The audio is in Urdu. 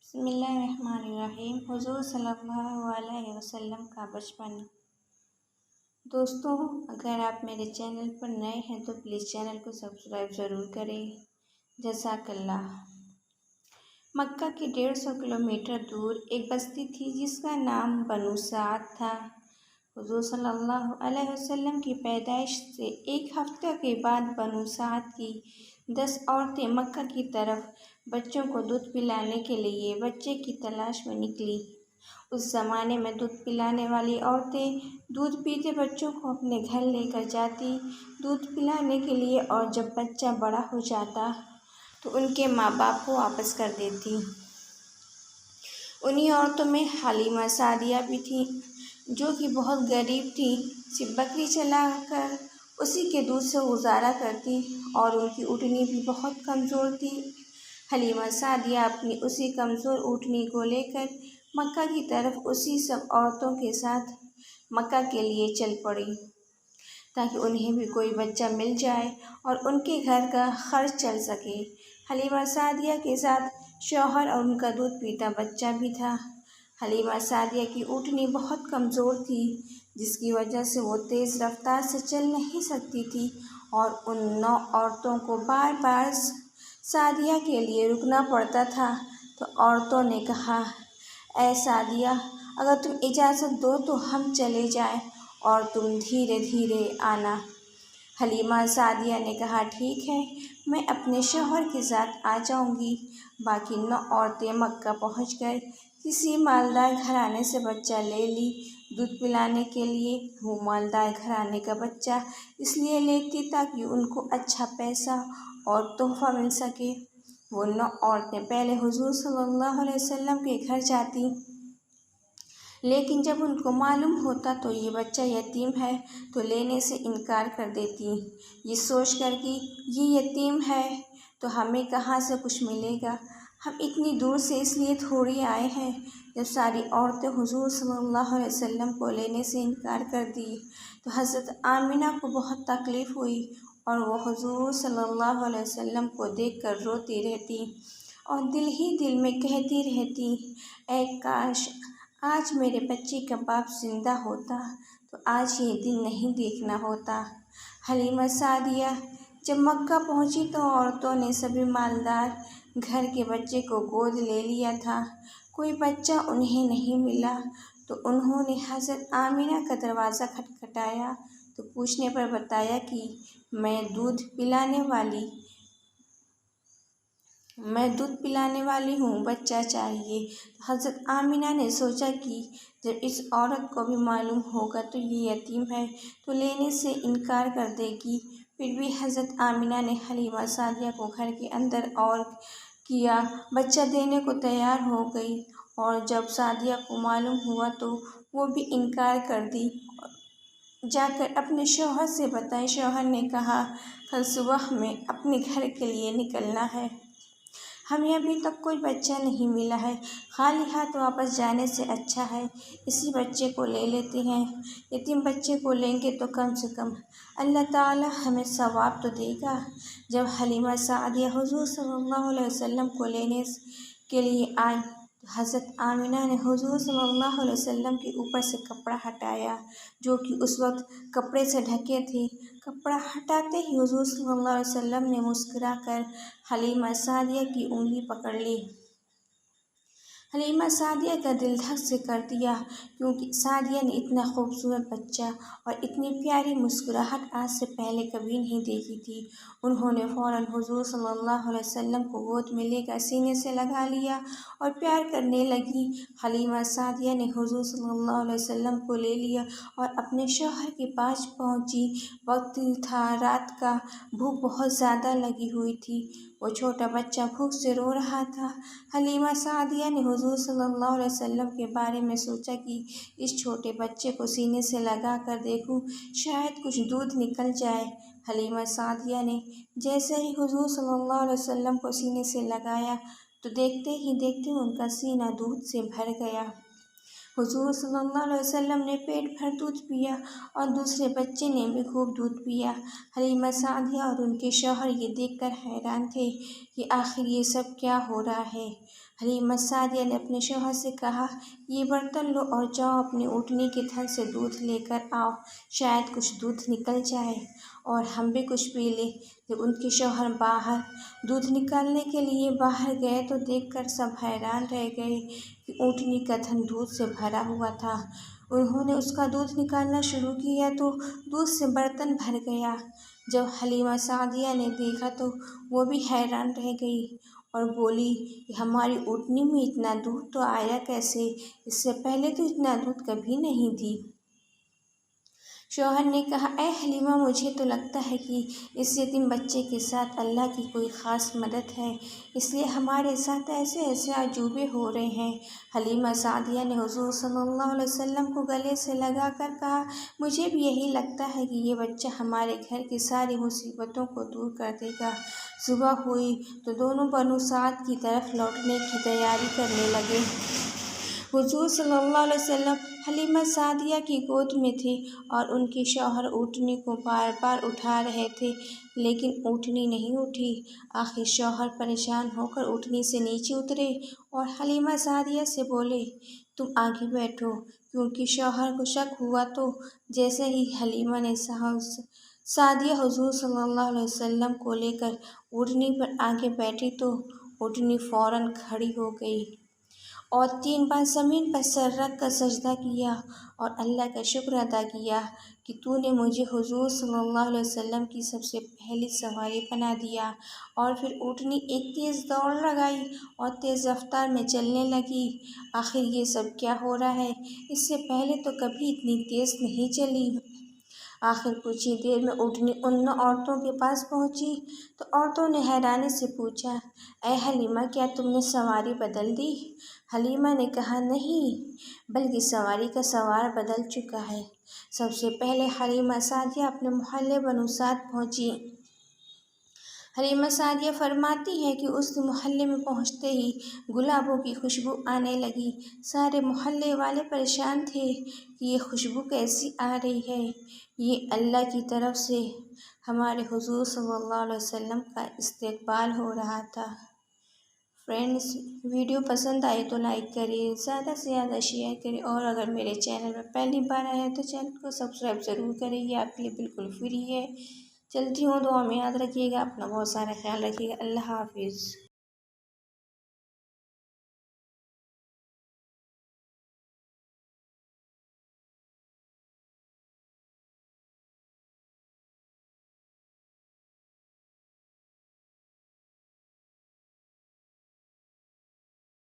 بسم اللہ الرحمن الرحیم۔ حضور صلی اللہ علیہ وسلم کا بچپن۔ دوستوں، اگر آپ میرے چینل پر نئے ہیں تو پلیز چینل کو سبسکرائب ضرور کریں۔ جزاک اللہ۔ مکہ کے 150 کلومیٹر دور ایک بستی تھی جس کا نام بنو سعد تھا۔ حضور صلی اللہ علیہ وسلم کی پیدائش سے ایک ہفتہ کے بعد بنو سعد کی 10 عورتیں مکہ کی طرف بچوں کو دودھ پلانے کے لیے بچے کی تلاش میں نکلی۔ اس زمانے میں دودھ پلانے والی عورتیں دودھ پیتے بچوں کو اپنے گھر لے کر جاتی دودھ پلانے کے لیے، اور جب بچہ بڑا ہو جاتا تو ان کے ماں باپ کو واپس کر دیتی۔ انہی عورتوں میں حلیمہ سعدیہ بھی تھیں، جو کہ بہت غریب تھی، صرف بکری چلا کر اسی کے دودھ سے گزارا کرتی، اور ان کی اونٹنی بھی بہت کمزور تھی۔ حلیمہ سعدیہ اپنی اسی کمزور اونٹنی کو لے کر مکہ کی طرف اسی سب عورتوں کے ساتھ مکہ کے لیے چل پڑی، تاکہ انہیں بھی کوئی بچہ مل جائے اور ان کے گھر کا خرچ چل سکے۔ حلیمہ سعدیہ کے ساتھ شوہر اور ان کا دودھ پیتا بچہ بھی تھا۔ حلیمہ سعدیہ کی اونٹنی بہت کمزور تھی، جس کی وجہ سے وہ تیز رفتار سے چل نہیں سکتی تھی، اور ان 9 عورتوں کو بار بار سعدیہ کے لیے رکنا پڑتا تھا۔ تو عورتوں نے کہا، اے سعدیہ، اگر تم اجازت دو تو ہم چلے جائیں اور تم دھیرے دھیرے آنا۔ حلیمہ سعدیہ نے کہا، ٹھیک ہے، میں اپنے شوہر کے ساتھ آ جاؤں گی۔ باقی 9 عورتیں مکہ پہنچ کر کسی مالدار گھرانے سے بچہ لے لی دودھ پلانے کے لیے۔ وہ مالدار گھرانے کا بچہ اس لیے لیتی تاکہ ان کو اچھا پیسہ اور تحفہ مل سکے۔ وہ 9 عورتیں پہلے حضور صلی اللہ علیہ وسلم کے گھر جاتی، لیکن جب ان کو معلوم ہوتا تو یہ بچہ یتیم ہے تو لینے سے انکار کر دیتی، یہ سوچ کر کہ یہ یتیم ہے تو ہمیں کہاں سے کچھ ملے گا، ہم اتنی دور سے اس لیے تھوڑی آئے ہیں۔ جب ساری عورتیں حضور صلی اللہ علیہ وسلم کو لینے سے انکار کر دی تو حضرت آمنہ کو بہت تکلیف ہوئی، اور وہ حضور صلی اللہ علیہ وسلم کو دیکھ کر روتی رہتی اور دل ہی دل میں کہتی رہتی، اے کاش آج میرے بچے کا باپ زندہ ہوتا تو آج یہ دن نہیں دیکھنا ہوتا۔ حلیمہ سعدیہ جب مکہ پہنچی تو عورتوں نے سبھی مالدار گھر کے بچے کو گود لے لیا تھا، کوئی بچہ انہیں نہیں ملا، تو انہوں نے حضرت آمنہ کا دروازہ کھٹکھٹایا تو پوچھنے پر بتایا کہ میں دودھ پلانے والی ہوں، بچہ چاہیے۔ تو حضرت آمنہ نے سوچا کہ جب اس عورت کو بھی معلوم ہوگا تو یہ یتیم ہے تو لینے سے انکار کر دے گی۔ پھر بھی حضرت آمنہ نے حلیمہ سعدیہ کو گھر کے اندر اور کیا، بچہ دینے کو تیار ہو گئی، اور جب سعدیہ کو معلوم ہوا تو وہ بھی انکار کر دی۔ جا کر اپنے شوہر سے بتائی۔ شوہر نے کہا، کل صبح میں اپنے گھر کے لیے نکلنا ہے، ہمیں ابھی تک کوئی بچہ نہیں ملا ہے، خالی ہاتھ واپس جانے سے اچھا ہے اسی بچے کو لے لیتے ہیں، یتیم بچے کو لیں گے تو کم سے کم اللہ تعالی ہمیں ثواب تو دے گا۔ جب حلیمہ سعدیہ حضور صلی اللہ علیہ وسلم کو لینے کے لیے آئی تو حضرت آمنہ نے حضور صلی اللہ علیہ وسلم کے اوپر سے کپڑا ہٹایا، جو کہ اس وقت کپڑے سے ڈھکے تھے۔ کپڑا ہٹاتے ہی حضور صلی اللہ علیہ وسلم نے مسکرا کر حلیمہ سعدیہ کی انگلی پکڑ لی۔ حلیمہ سعدیہ کا دل دھک سے کر دیا، کیونکہ سعدیہ نے اتنا خوبصورت بچہ اور اتنی پیاری مسکراہٹ آج سے پہلے کبھی نہیں دیکھی تھی۔ انہوں نے فوراً حضور صلی اللہ علیہ وسلم کو گود میں لے کر سینے سے لگا لیا اور پیار کرنے لگی۔ حلیمہ سعدیہ نے حضور صلی اللہ علیہ وسلم کو لے لیا اور اپنے شوہر کے پاس پہنچی۔ وقت تھا رات کا، بھوک بہت زیادہ لگی ہوئی تھی، وہ چھوٹا بچہ بھوک سے رو رہا تھا۔ حلیمہ سعدیہ نے حضور صلی اللہ علیہ وسلم کے بارے میں سوچا کہ اس چھوٹے بچے کو سینے سے لگا کر دیکھوں، شاید کچھ دودھ نکل جائے۔ حلیمہ سعدیہ نے جیسے ہی حضور صلی اللہ علیہ وسلم کو سینے سے لگایا تو دیکھتے ہی دیکھتے ان کا سینہ دودھ سے بھر گیا۔ حضور صلی اللہ علیہ وسلم نے پیٹ بھر دودھ پیا اور دوسرے بچے نے بھی خوب دودھ پیا۔ حلیمہ سعدیہ اور ان کے شوہر یہ دیکھ کر حیران تھے کہ آخر یہ سب کیا ہو رہا ہے۔ حلیمہ سعدیہ نے اپنے شوہر سے کہا، یہ برتن لو اور جاؤ اپنی اونٹنی کے تھن سے دودھ لے کر آؤ، شاید کچھ دودھ نکل جائے اور ہم بھی کچھ پی لیں۔ جب ان کے شوہر باہر دودھ نکالنے کے لیے باہر گئے تو دیکھ کر سب حیران رہ گئے کہ اونٹنی کا تھن دودھ سے بھرا ہوا تھا۔ انہوں نے اس کا دودھ نکالنا شروع کیا تو دودھ سے برتن بھر گیا۔ جب حلیمہ سعدیہ نے دیکھا تو وہ بھی حیران رہ گئی اور بولی کہ ہماری اونٹنی میں اتنا دودھ تو آیا کیسے؟ اس سے پہلے تو اتنا دودھ کبھی نہیں دی۔ شوہر نے کہا، اے حلیمہ، مجھے تو لگتا ہے کہ اس یتیم بچے کے ساتھ اللہ کی کوئی خاص مدد ہے، اس لیے ہمارے ساتھ ایسے ایسے عجوبے ہو رہے ہیں۔ حلیمہ سعدیہ نے حضور صلی اللہ علیہ وسلم کو گلے سے لگا کر کہا، مجھے بھی یہی لگتا ہے کہ یہ بچہ ہمارے گھر کی ساری مصیبتوں کو دور کر دے گا۔ صبح ہوئی تو دونوں بنو سعد کی طرف لوٹنے کی تیاری کرنے لگے۔ حضور صلی اللہ علیہ وسلم حلیمہ سعدیہ کی گود میں تھے اور ان کے شوہر اونٹنی کو بار بار اٹھا رہے تھے لیکن اونٹنی نہیں اٹھی۔ آخر شوہر پریشان ہو کر اونٹنی سے نیچے اترے اور حلیمہ سعدیہ سے بولے، تم آگے بیٹھو، کیونکہ شوہر کو شک ہوا تو جیسے ہی حلیمہ نے سعدیہ حضور صلی اللہ علیہ وسلم کو لے کر اونٹنی پر آگے بیٹھی تو اونٹنی فوراً کھڑی ہو گئی اور 3 بار زمین پر سر رکھ کر سجدہ کیا اور اللہ کا شکر ادا کیا کہ تو نے مجھے حضور صلی اللہ علیہ وسلم کی سب سے پہلی سواری بنا دیا۔ اور پھر اونٹنی ایک تیز دوڑ لگائی اور تیز رفتار میں چلنے لگی۔ آخر یہ سب کیا ہو رہا ہے؟ اس سے پہلے تو کبھی اتنی تیز نہیں چلی۔ آخر کچھ ہی دیر میں اونٹنی ان عورتوں کے پاس پہنچی تو عورتوں نے حیرانی سے پوچھا، اے حلیمہ، کیا تم نے سواری بدل دی؟ حلیمہ نے کہا، نہیں، بلکہ سواری کا سوار بدل چکا ہے۔ سب سے پہلے حلیمہ سعدیہ اپنے محلے بنو سعد پہنچی۔ حلیمہ سعدیہ فرماتی ہیں کہ اس محلے میں پہنچتے ہی گلابوں کی خوشبو آنے لگی۔ سارے محلے والے پریشان تھے کہ یہ خوشبو کیسی آ رہی ہے؟ یہ اللہ کی طرف سے ہمارے حضور صلی اللہ علیہ وسلم کا استقبال ہو رہا تھا۔ فرینڈز، ویڈیو پسند آئی تو لائک کریں، زیادہ سے زیادہ شیئر کریں اور اگر میرے چینل میں پہلی بار آئے ہیں تو چینل کو سبسکرائب ضرور کریں، یہ آپ کے لیے بالکل فری ہے۔ چلتی ہوں، دعا میں یاد رکھیے گا، اپنا بہت سارا خیال رکھیے گا۔ اللہ حافظ۔